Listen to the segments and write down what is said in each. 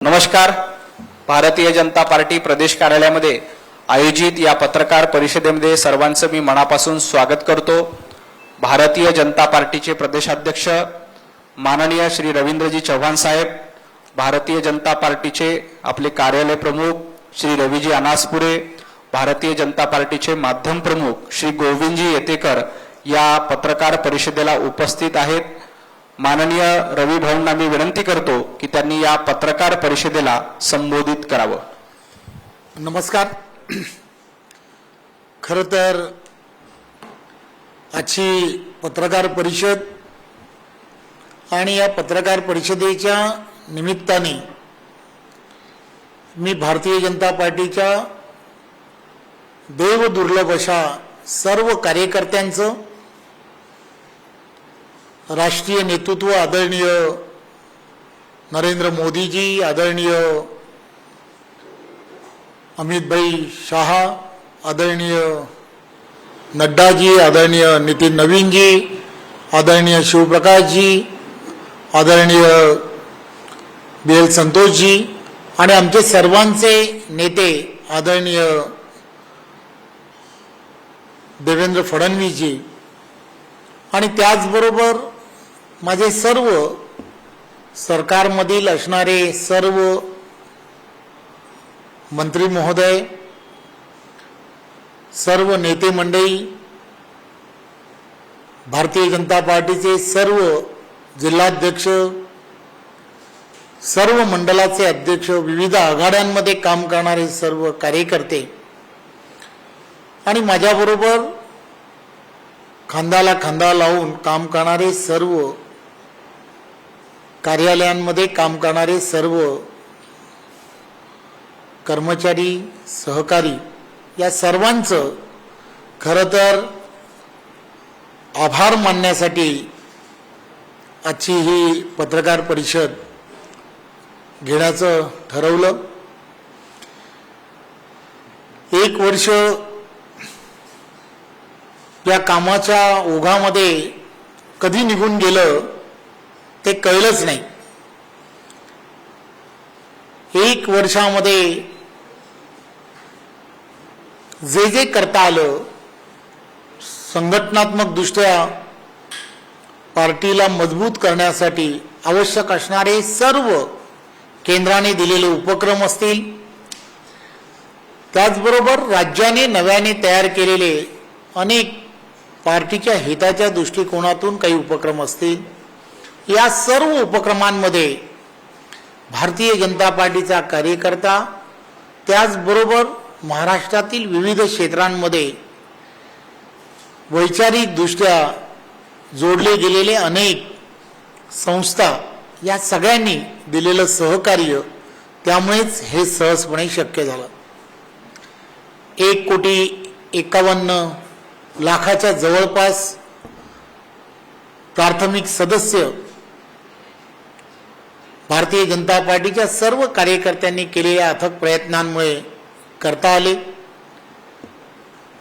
नमस्कार. भारतीय जनता पार्टी प्रदेश कार्यालयामध्ये आयोजित या पत्रकार परिषदेमध्ये सर्वांचं मी मनापासून स्वागत करतो. भारतीय जनता पार्टीचे प्रदेशाध्यक्ष माननीय श्री रवींद्रजी चव्हाण साहेब, भारतीय जनता पार्टीचे आपले कार्यालय प्रमुख श्री रवीजी अनासपुरे, भारतीय जनता पार्टीचे माध्यम प्रमुख श्री गोविंदजी येतेकर या पत्रकार परिषदेला उपस्थित आहेत. माननीय रवी भाऊंना मी विनंती करतो की त्यांनी या पत्रकार परिषदेला संबोधित करावं. नमस्कार. खरं तर आजची पत्रकार परिषद आणि या पत्रकार परिषदेच्या निमित्ताने मी भारतीय जनता पार्टीच्या देवदुर्लभ अशा सर्व कार्यकर्त्यांचं, राष्ट्रीय नेतृत्व आदरणीय नरेंद्र मोदीजी, आदरणीय अमित भाई शाह, आदरणीय नड्डाजी, आदरणीय नितीन नवीनजी, आदरणीय शिवप्रकाशजी, आदरणीय BL संतोषजी आणि आमचे सर्वांचे नेते आदरणीय देवेंद्र फडणवीसजी आणि त्याचबरोबर माझे सर्व सरकारमधील असणारे सर्व मंत्री महोदय, सर्व नेते मंडळी, भारतीय जनता पार्टीचे सर्व जिल्हाध्यक्ष, सर्व मंडलाचे अध्यक्ष, विविध आघाड्यांमध्ये काम करणारे सर्व कार्यकर्ते आणि माझ्याबरोबर खांद्याला खांदा लावून काम करणारे सर्व कार्यालयांमध्ये काम करणारे सर्व कर्मचारी, सहकारी, या सर्वांचं खरं तर आभार मानण्यासाठी आजची ही पत्रकार परिषद घेण्याचं ठरवलं. 1 वर्ष या कामाच्या ओघामध्ये कधी निघून गेलं ते कळलंच नाही. 1 वर्षामध्ये जे जे करता आलं, संघटनात्मक दृष्ट्या पार्टीला मजबूत करण्यासाठी आवश्यक असणारे सर्व केंद्राने दिलेले उपक्रम असतील, त्याचबरोबर राज्याने नव्याने तयार केलेले अनेक पार्टीच्या हिताच्या दृष्टिकोनातून काही उपक्रम असतील, या सर्व उपक्रमांमध्ये भारतीय जनता पार्टीचा कार्यकर्ता, त्याचबरोबर महाराष्ट्रातील विविध क्षेत्रांमध्ये वैचारिकदृष्ट्या जोडले गेलेले अनेक संस्था, या सगळ्यांनी दिलेलं सहकार्य, त्यामुळेच हे सहजपणे शक्य झालं. 1,51,00,000 जवळपास प्राथमिक सदस्य भारतीय जनता पार्टीच्या सर्व कार्यकर्त्यांनी केलेल्या अथक प्रयत्नांमुळे करता आले.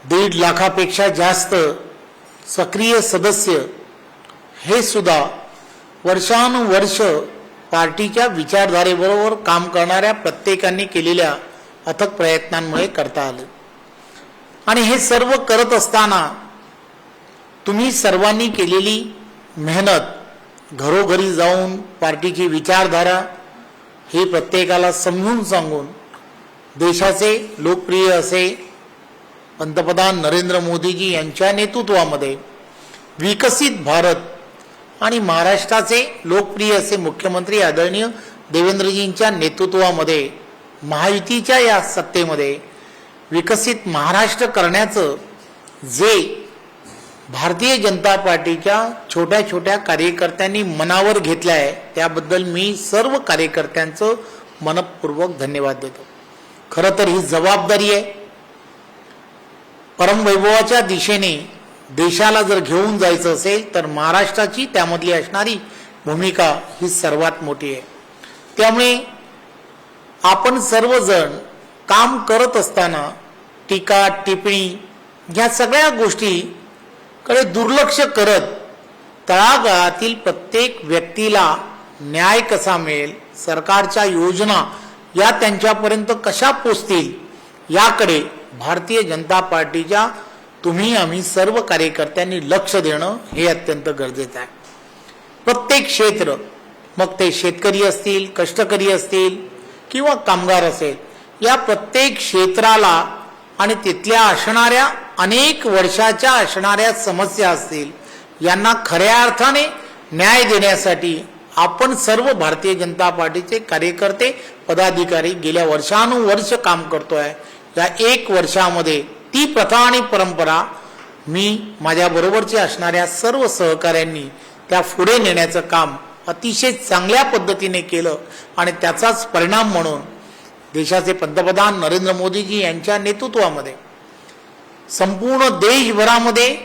1.5 लाखापेक्षा जास्त सक्रिय सदस्य हे सुद्धा वर्षानुवर्ष पार्टीच्या विचारधारेबरोबर काम करणाऱ्या प्रत्येकाने केलेल्या अथक प्रयत्नांमुळे करता आले. आणि हे सर्व करत असताना तुम्ही सर्वांनी केलेली मेहनत, घरोघरी जाऊन पार्टीची विचारधारा ही प्रत्येकाला समजून सांगून देशाचे लोकप्रिय असे पंतप्रधान नरेंद्र मोदीजी यांच्या नेतृत्वामध्ये विकसित भारत आणि महाराष्ट्राचे लोकप्रिय असे मुख्यमंत्री आदरणीय देवेंद्रजींच्या नेतृत्वामध्ये महायुतीच्या या सत्तेमध्ये विकसित महाराष्ट्र करण्याचं जे भारतीय जनता पार्टीच्या छोट्या छोट्या कार्यकर्त्यांनी मनावर घेतलं आहे, त्याबद्दल मी सर्व कार्यकर्त्यांचं मनपूर्वक धन्यवाद देतो. खरं तर ही जबाबदारी आहे. परमवैभवाच्या दिशेने देशाला जर घेऊन जायचं असेल तर महाराष्ट्राची त्यामधली असणारी भूमिका ही सर्वात मोठी आहे. त्यामुळे आपण सर्वजण काम करत असताना टीका टिप्पणी ह्या सगळ्या गोष्टीकडे दुर्लक्ष करत तळागाळातील प्रत्येक व्यक्तीला न्याय कसा मिळेल, सरकारच्या योजना या त्यांच्यापर्यंत कशा पोचतील याकडे भारतीय जनता पार्टीच्या तुम्ही आम्ही सर्व कार्यकर्त्यांनी लक्ष देणं हे अत्यंत गरजेचं आहे. प्रत्येक क्षेत्र, मग ते शेतकरी असतील, कष्टकरी असतील किंवा कामगार असेल, या प्रत्येक क्षेत्राला आणि तिथल्या असणाऱ्या अनेक वर्षाच्या असणाऱ्या समस्या असतील, यांना खऱ्या अर्थाने न्याय देण्यासाठी आपण सर्व भारतीय जनता पार्टीचे कार्यकर्ते पदाधिकारी गेल्या वर्षानुवर्ष काम करतोय. या एक वर्षामध्ये ती प्रथा आणि परंपरा मी माझ्या बरोबरचे असणाऱ्या सर्व सहकाऱ्यांनी त्या पुढे नेण्याचं काम अतिशय चांगल्या पद्धतीने केलं आणि त्याचाच परिणाम म्हणून देशाचे पंतप्रधान नरेंद्र मोदीजी यांच्या नेतृत्वामध्ये संपूर्ण देशभरामध्ये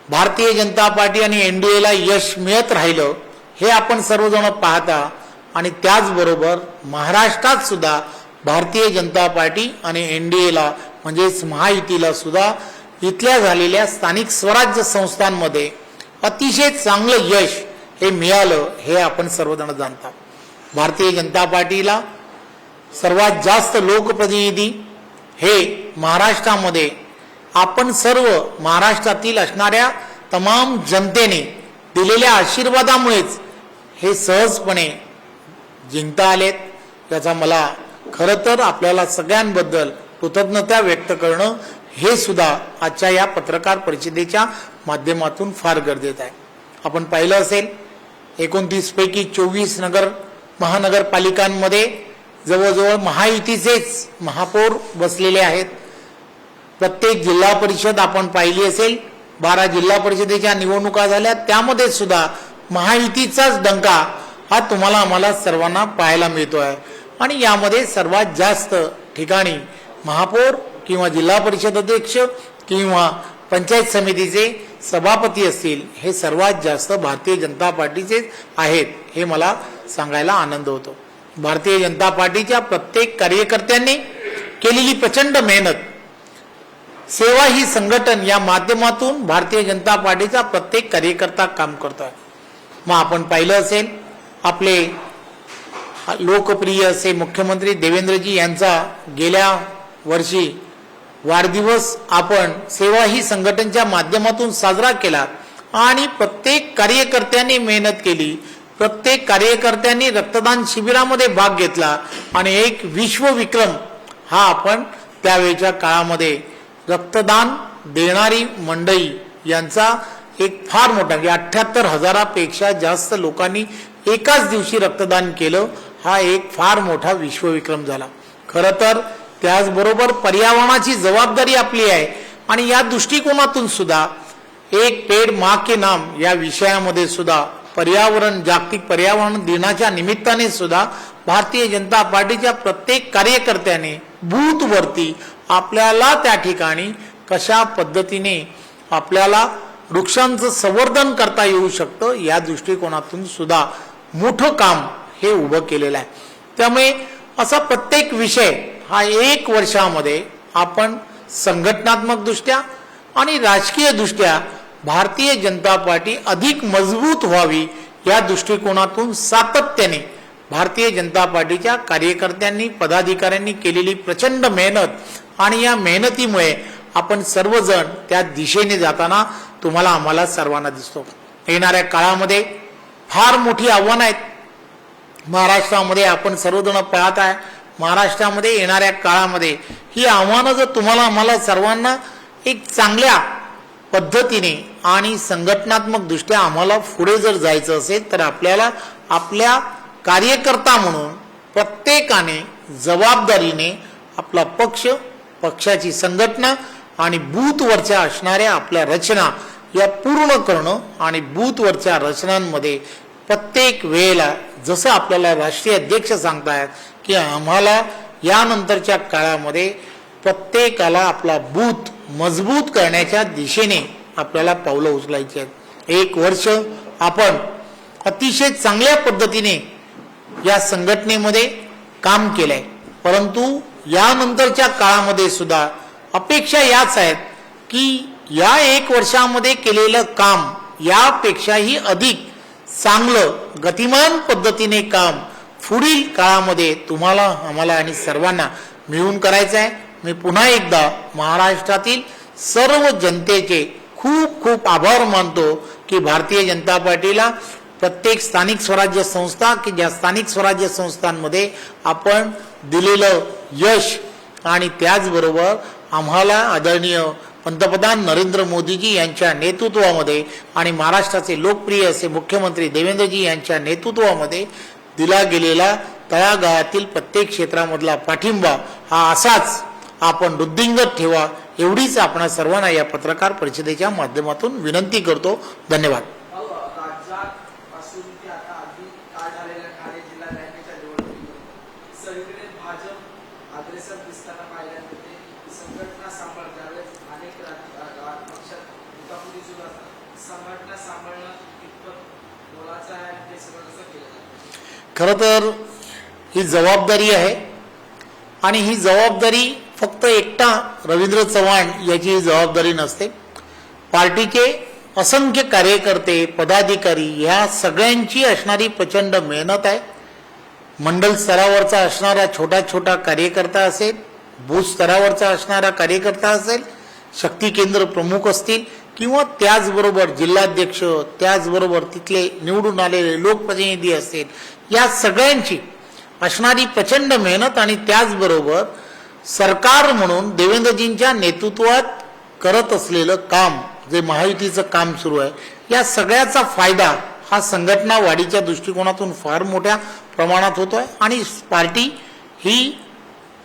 भारतीय जनता पार्टी आणि एनडीएला यश मिळत राहिलं हे आपण सर्वजण पाहता. आणि त्याचबरोबर महाराष्ट्रात सुद्धा भारतीय जनता पार्टी आणि एनडीएला म्हणजेच महायुतीला सुद्धा इथल्या झालेल्या स्थानिक स्वराज्य संस्थांमध्ये अतिशय चांगलं यश हे मिळालं हे आपण सर्वजण जाणता. भारतीय जनता पार्टीला सर्वात जास्त लोकप्रतिनिधी हे महाराष्ट्रामध्ये आपण सर्व महाराष्ट्रातील असणाऱ्या तमाम जनतेने दिलेल्या आशीर्वादामुळेच हे सहजपणे जिंकता आलेत. याचा मला खरं तर आपल्याला सगळ्यांबद्दल कृतज्ञता व्यक्त करणं हे सुद्धा आजच्या या पत्रकार परिषदेच्या माध्यमातून फार गरजेचं आहे. आपण पाहिलं असेल 29 पैकी 24 महानगरपालिकांमध्ये जवळजवळ महायुतीचेच महापौर बसलेले आहेत. प्रत्येक जिल्हा परिषद आपण पाहिली असेल, 12 जिल्हा परिषदेच्या निवडणुका झाल्या, त्यामध्ये सुद्धा महायुतीचाच डंका हा तुम्हाला आम्हाला सर्वांना पाहायला मिळतो आहे. आणि यामध्ये सर्वात जास्त ठिकाणी महापौर किंवा जिल्हा परिषद अध्यक्ष किंवा पंचायत समितीचे सभापती असतील, हे सर्वात जास्त भारतीय जनता पार्टीचे आहेत हे मला सांगायला आनंद होतो. भारतीय जनता पार्टीच्या प्रत्येक कार्यकर्त्यांनी केलेली प्रचंड मेहनत, सेवा ही संघटन या माध्यमातून भारतीय जनता पार्टीचा प्रत्येक कार्यकर्ता काम करतोय. मग आपण पाहिलं असेल आपले लोकप्रिय असे मुख्यमंत्री देवेंद्रजी यांचा गेल्या वर्षी वाढदिवस आपण सेवा ही संघटनेच्या माध्यमातून साजरा केला आणि प्रत्येक कार्यकर्त्यांनी मेहनत केली. प्रत्येक कार्यकर्त्यांनी रक्तदान शिबिरामध्ये भाग घेतला आणि एक विश्वविक्रम हा आपण त्यावेळच्या काळामध्ये रक्तदान देणारी मंडळी यांचा एक फार मोठा 78,000पेक्षा जास्त लोकांनी एकाच दिवशी रक्तदान केलं. हा एक फार मोठा विश्वविक्रम झाला. खरं तर त्याचबरोबर पर्यावरणाची जबाबदारी आपली आहे आणि या दृष्टिकोनातून सुद्धा एक पेड माँ के नाम या विषयामध्ये सुद्धा पर्यावरण जागतिक पर्यावरण दिनाच्या निमित्ताने सुद्धा भारतीय जनता पार्टीच्या प्रत्येक कार्यकर्त्याने बूथवरती आपल्याला त्या ठिकाणी कशा पद्धतीने आपल्याला वृक्षांचं संवर्धन करता येऊ शकतं या दृष्टिकोनातून सुद्धा मोठं काम हे उभं केलेलं आहे. त्यामुळे असा प्रत्येक विषय हा एक वर्षामध्ये आपण संघटनात्मक दृष्ट्या आणि राजकीय दृष्ट्या भारतीय जनता पार्टी अधिक मजबूत व्हावी या दृष्टिकोनातून सातत्याने भारतीय जनता पार्टीच्या कार्यकर्त्यांनी पदाधिकाऱ्यांनी केलेली प्रचंड मेहनत आणि या मेहनतीमुळे आपण सर्वजण त्या दिशेने जाताना तुम्हाला आम्हाला सर्वांना दिसतो. येणाऱ्या काळामध्ये फार मोठी आव्हानं आहेत महाराष्ट्रामध्ये, आपण सर्वजण पाहत आहे. महाराष्ट्रामध्ये येणाऱ्या काळामध्ये ही आव्हानं जर तुम्हाला आम्हाला सर्वांना एक चांगल्या पद्धतीने आणि संघटनात्मक दृष्ट्या आम्हाला पुढे जर जायचं असेल तर आपल्याला आपल्या कार्यकर्ता म्हणून प्रत्येकाने जबाबदारीने आपला पक्ष, पक्षाची संघटना आणि बूथवरच्या असणाऱ्या आपल्या रचना या पूर्ण करणं आणि बूथवरच्या रचनांमध्ये प्रत्येक वेळेला जसं आपल्याला राष्ट्रीय अध्यक्ष सांगतायत की आम्हाला यानंतरच्या काळामध्ये प्रत्येकाला आपला बूथ मजबूत करण्याच्या दिशेने आपल्याला पावलं उचलायची आहेत. एक वर्ष आपण अतिशय चांगल्या पद्धतीने या संघटनेमध्ये काम केलंय, परंतु यानंतरच्या काळामध्ये सुद्धा अपेक्षा याच आहेत की या एक वर्षामध्ये केलेलं काम यापेक्षाही अधिक चांगलं गतिमान पद्धतीने काम पुढील काळामध्ये तुम्हाला आम्हाला आणि सर्वांना मिळून करायचं आहे. मी पुन्हा एकदा महाराष्ट्रातील सर्व जनतेचे खूप खूप आभार मानतो की भारतीय जनता पार्टीला प्रत्येक स्थानिक स्वराज्य संस्था की ज्या स्थानिक स्वराज्य संस्थांमध्ये आपण दिलेलं यश आणि त्याचबरोबर आम्हाला आदरणीय पंतप्रधान नरेंद्र मोदीजी यांच्या नेतृत्वामध्ये आणि महाराष्ट्राचे लोकप्रिय असे मुख्यमंत्री देवेंद्रजी यांच्या नेतृत्वामध्ये दिला गेलेला तळागाळातील प्रत्येक क्षेत्रामधला पाठिंबा हा असाच आपण वृद्धिंगत ठेवा एवढीच आपण सर्वांना या पत्रकार परिषदेच्या माध्यमातून विनंती करतो. धन्यवाद. राज्यापासून ते आता अगदी काळ झालेल्या ठाणे जिल्हा बँकेच्या निवडणुकीत सगळीकडे भाजप अग्रेसर दिसताना पाहायला मिळते. संघटना सांभाळ ज्यावेळेस अनेक पक्षात दुखापती सुरू असतात संघटना सांभाळणं कितपत मोलाचं आहे आणि ते सगळं कसं केलं जातं? खरं तर ही जबाबदारी आहे आणि ही जबाबदारी फक्त एकटा रवींद्र चव्हाण याची ही जबाबदारी नसते. पार्टीचे असंख्य कार्यकर्ते पदाधिकारी ह्या सगळ्यांची असणारी प्रचंड मेहनत आहे. मंडल स्तरावरचा असणारा छोटा छोटा कार्यकर्ता असेल, बूथ स्तरावरचा असणारा कार्यकर्ता असेल, शक्ती केंद्र प्रमुख असतील किंवा त्याचबरोबर जिल्हाध्यक्ष, त्याचबरोबर तिथले निवडून आलेले लोकप्रतिनिधी असतील, या सगळ्यांची असणारी प्रचंड मेहनत आणि त्याचबरोबर सरकार म्हणून देवेंद्रजींच्या नेतृत्वात करत असलेलं काम जे महायुतीचं काम सुरू आहे या सगळ्याचा फायदा हा संघटना वाढीच्या दृष्टिकोनातून फार मोठ्या प्रमाणात होतोय आणि पार्टी ही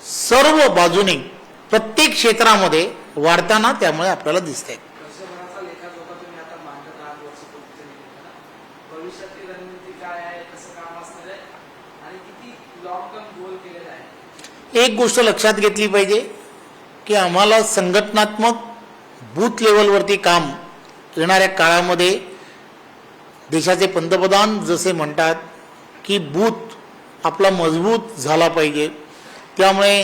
सर्व बाजूने प्रत्येक क्षेत्रामध्ये वाढताना त्यामुळे आपल्याला दिसते. वर्षभराचा लेखाजोखा तुम्ही आता मांडत आहात वर्षपूर्तीच्या निमित्तानं. भविष्यातली रणनीती काय आहे, कसं काम असणार आहे आणि किती लॉंग टर्म गोल केलेला आहे? एक गोष्ट लक्षात घेतली पाहिजे की आम्हाला संघटनात्मक बूथ लेवलवरती काम येणाऱ्या काळामध्ये देशाचे पंतप्रधान जसे म्हणतात की बूथ आपला मजबूत झाला पाहिजे. त्यामुळे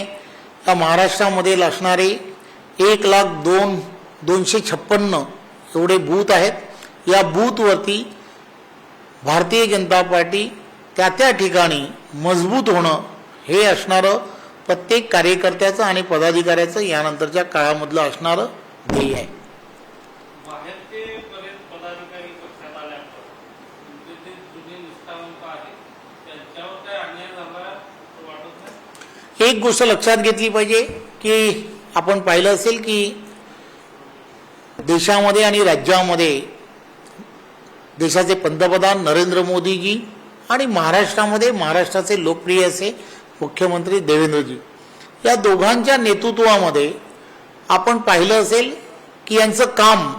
या महाराष्ट्रामध्ये असणारे 1,02,256 एवढे बूथ आहेत. या बूथवरती भारतीय जनता पार्टी त्या ठिकाणी मजबूत होणं हे असणारं प्रत्येक कार्यकर्त्याचं आणि पदाधिकाऱ्याचं यानंतरच्या काळामधलं असणारं ध्येय आहे. बाहेरचे बरेच पदाधिकारी पक्षात आल्यानंतर तुमचे जे जुने निष्ठावंत आहेत त्यांच्यावर काय अन्याय झाला असं वाटत नाही? एक गोष्ट लक्षात घेतली पाहिजे की आपण पाहिलं असेल की देशामध्ये आणि राज्यामध्ये देशाचे पंतप्रधान नरेंद्र मोदीजी आणि महाराष्ट्रामध्ये महाराष्ट्राचे लोकप्रिय असे मुख्यमंत्री देवेंद्रजी या दोघांच्या नेतृत्वामध्ये आपण पाहिलं असेल की यांचं काम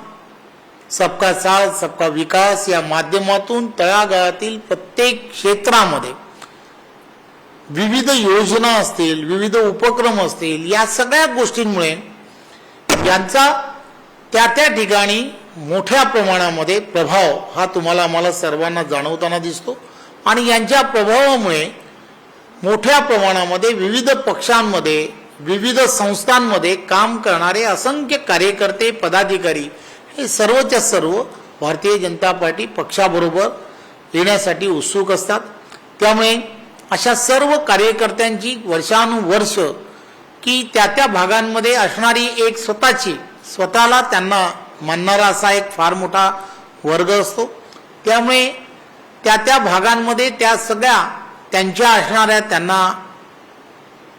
सबका साथ सबका विकास या माध्यमातून तळागाळातील प्रत्येक क्षेत्रामध्ये विविध योजना असतील, विविध उपक्रम असतील, या सगळ्या गोष्टींमुळे यांचा त्या ठिकाणी मोठ्या प्रमाणामध्ये प्रभाव हा तुम्हाला आम्हाला सर्वांना जाणवताना दिसतो आणि यांच्या प्रभावामुळे मोठ्या प्रमाणामध्ये विविध पक्षांमध्ये विविध संस्थांमध्ये काम करणारे असंख्य कार्यकर्ते पदाधिकारी हे सर्वच्या सर्व भारतीय जनता पार्टी पक्षाबरोबर येण्यासाठी उत्सुक असतात. त्यामुळे अशा सर्व कार्यकर्त्यांची वर्षानुवर्ष की त्या भागांमध्ये असणारी एक स्वतःला त्यांना मानणारा असा एक फार मोठा वर्ग असतो. त्यामुळे त्या भागांमध्ये त्या सगळ्या त्यांच्या असणाऱ्या त्यांना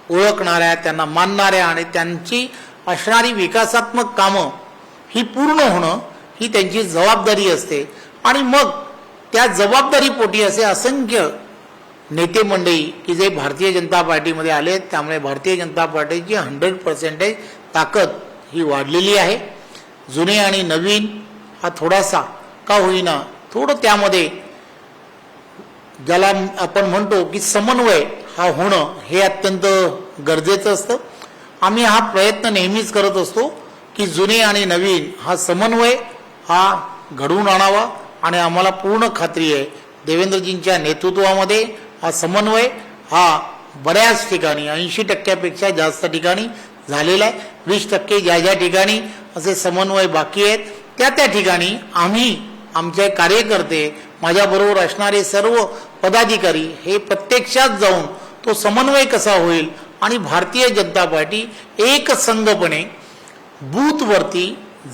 ओळखणाऱ्या त्यांना मानणाऱ्या आणि त्यांची असणारी विकासात्मक कामं ही पूर्ण होणं ही त्यांची जबाबदारी असते आणि मग त्या जबाबदारीपोटी असे असंख्य नेते मंडळी की जे भारतीय जनता पार्टीमध्ये आले. त्यामुळे भारतीय जनता पार्टीची 100% ताकद ही वाढलेली आहे. जुने आणि नवीन हा थोडासा का होईना थोडं त्यामध्ये ज्याला आपण म्हणतो की समन्वय हा होणं हे अत्यंत गरजेचं असतं. आम्ही हा प्रयत्न नेहमीच करत असतो की जुने आणि नवीन हा समन्वय हा घडवून आणावा आणि आम्हाला पूर्ण खात्री आहे देवेंद्रजींच्या नेतृत्वामध्ये हा समन्वय हा बऱ्याच ठिकाणी 80% जास्त ठिकाणी झालेला आहे. 20% ज्या ठिकाणी असे समन्वय बाकी आहेत त्या ठिकाणी आम्ही आमचे कार्यकर्ते माझ्याबरोबर असणारे सर्व पदाधिकारी हे प्रत्यक्षात जाऊन तो समन्वय कसा होईल आणि भारतीय जनता पार्टी एक संघपणे बूथवरती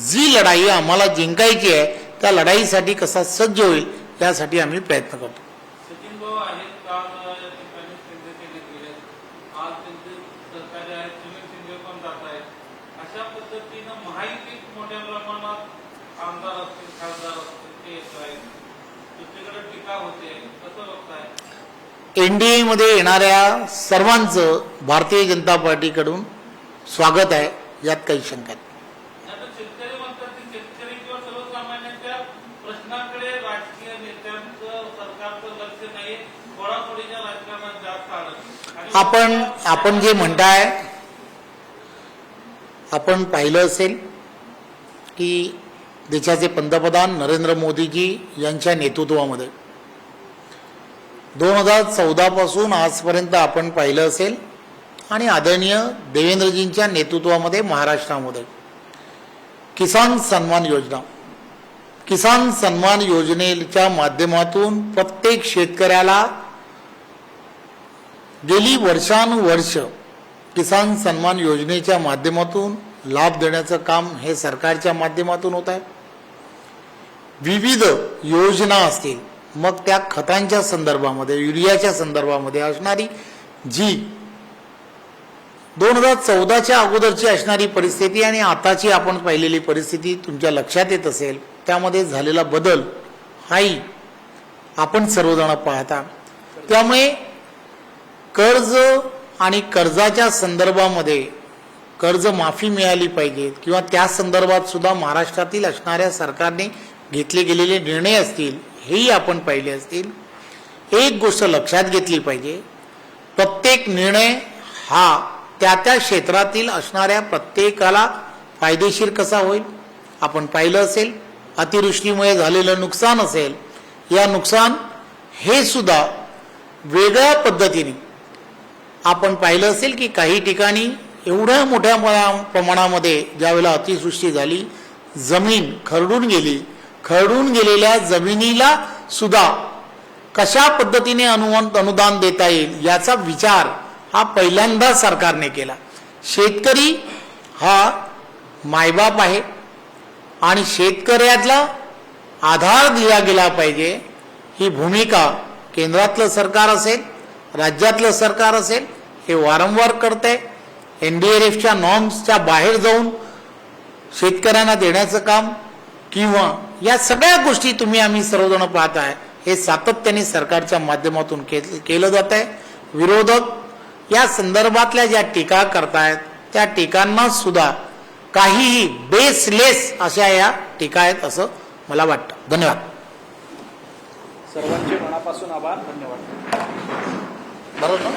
जी लढाई आम्हाला जिंकायची आहे त्या लढाईसाठी कसा सज्ज होईल यासाठी आम्ही प्रयत्न करतो. सचिन भाऊ आहेत काल या ठिकाणी शिंदे केले गेले, आज त्यांचे सहकारी आहेत सुनील शिंदे पण जात आहेत. अशा पद्धतीनं महायुतीत मोठ्या प्रमाणात आमदार असतील खासदार असतील ते येत आहेत. दुसरीकडे टीका होते, कसं बघताय? एनडीए मध्ये येणाऱ्या सर्वांचं भारतीय जनता पार्टीकडून स्वागत आहे, यात काही शंका नाही. आता शेतकरी म्हणतात की शेतकरी किंवा सर्वसामान्यांच्या प्रश्नाकडे राजकीय नेत्यांचं सरकारचं लक्ष नाही, फोडाफोडीच्या राजकारणात जास्त आलं. आपण जे म्हणताय, आपण पाहिलं असेल की देशाचे पंतप्रधान नरेंद्र मोदीजी यांच्या नेतृत्वामध्ये 2014 पासून आजपर्यंत आपण पाहिलं असेल आणि आदरणीय देवेंद्रजींच्या नेतृत्वामध्ये महाराष्ट्रामध्ये किसान सन्मान योजनेच्या माध्यमातून प्रत्येक शेतकऱ्याला गेली वर्षानुवर्ष किसान सन्मान योजनेच्या माध्यमातून लाभ देण्याचं काम हे सरकारच्या माध्यमातून होत आहे. विविध योजना असतील, मग त्या खतांच्या संदर्भामध्ये, युरियाच्या संदर्भामध्ये असणारी जी 2014च्या अगोदरची असणारी परिस्थिती आणि आताची आपण पाहिलेली परिस्थिती तुमच्या लक्षात येत असेल, त्यामध्ये झालेला बदल हाही आपण सर्वजण पाहता. त्यामुळे कर्ज आणि कर्जाच्या संदर्भामध्ये कर्जमाफी मिळाली पाहिजे किंवा त्या संदर्भात सुद्धा महाराष्ट्रातील असणाऱ्या सरकारने घेतले गेलेले निर्णय असतील, हेही आपण पाहिले असतील. एक गोष्ट लक्षात घेतली पाहिजे, प्रत्येक निर्णय हा त्या त्या क्षेत्रातील असणाऱ्या प्रत्येकाला फायदेशीर कसा होईल. आपण पाहिलं असेल अतिवृष्टीमुळे झालेलं नुकसान असेल, या नुकसान हे सुद्धा वेगळ्या पद्धतीने आपण पाहिलं असेल की काही ठिकाणी एवढ्या मोठ्या प्रमाणामध्ये ज्यावेळेला अतिवृष्टी झाली, जमीन खरडून गेली, खरडून गेलेल्या जमिनीला सुद्धा कशा पद्धतीने अनुदान देता येईल याचा विचार हा पहिल्यांदा सरकारने केला. शेतकरी हा मायबाप आहे आणि शेतकऱ्याला आधार दिला गेला पाहिजे, ही भूमिका केंद्रातलं सरकार असेल, राज्यातलं सरकार असेल, हे वारंवार करते. NDRFच्या नॉर्म्सच्या बाहेर जाऊन शेतकऱ्यांना देण्याचं काम किंवा या सगळ्या गोष्टी आम्ही सर्वजण पाहत आहे, हे सातत्याने सरकारच्या माध्यमातून केलं जात आहे. विरोधक या संदर्भातल्या ज्या टीका करतायत त्या टीकांना सुद्धा काहीही बेसलेस अशा या टीका आहेत असं मला वाटतं. धन्यवाद. सर्वांचे मनापासून आभार. धन्यवाद. बरोबर.